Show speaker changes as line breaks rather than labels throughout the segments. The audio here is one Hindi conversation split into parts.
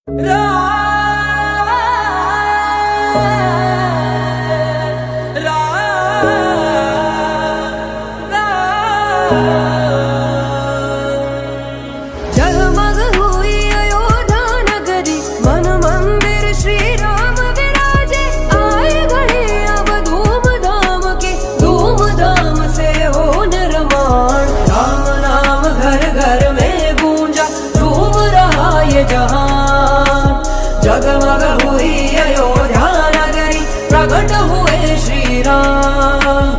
जगमग हुई अयोध्या नगरी, मन मंदिर श्री राम विराजे। आए घड़ी अब धूमधाम के, धूमधाम से हो निर्माण। राम नाम घर घर में गूंजा, झूम रहा ये जहान। जगमग हुई अयोध्या नगरी, प्रकट हुए श्री राम।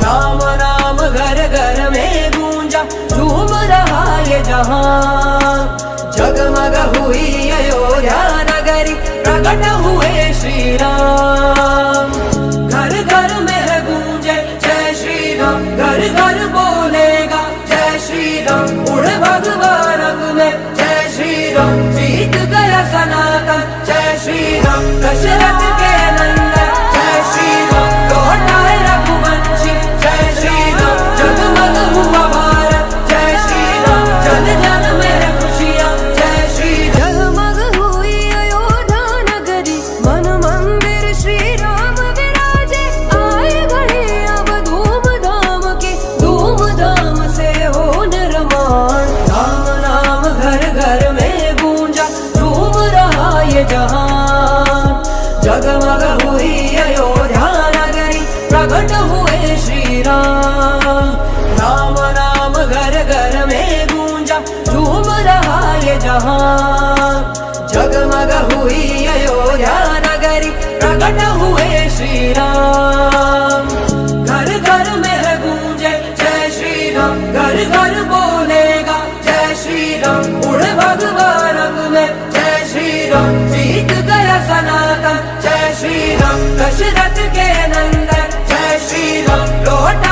राम नाम घर घर में गूंजा, झूम रहा ये जहान। जगमग हुई अयोध्या नगरी, प्रकट हुए श्री राम। घर घर में है गूंजे जय श्री राम, घर घर बोलेगा जय श्री राम। उड़ भगवा रंग में जय श्री राम, जीत गया सनातन जय श्री राम। दशरथ के नंदन जय श्री राम, लौटाए रघुवंशी जय श्री राम। जगमग हुआ भारत जय श्री राम, जन जन में है खुशियाँ जय श्री राम। जगमग हुई अयोध्या नगरी, मन मंदिर श्री राम विराजे। आए घड़ी अब धूमधाम के, धूमधाम से हो निर्माण। राम नाम घर घर में गूंजा, झूम रहा ये जहान। जगमग हुई अयोध्या नगरी, प्रकट हुए श्री राम। राम नाम घर घर में गूंजा, झूम रहा ये जहान। जगमग हुई अयोध्या नगरी, प्रकट हुए श्री राम। घर घर में है गूंजे जय श्री राम, घर घर बोलेगा जय श्री राम। उड़ भगवा रंग में जय श्री राम, जीत गया सनातन जय श्री राम। दशरथ के नंदन जय श्री राम, लौट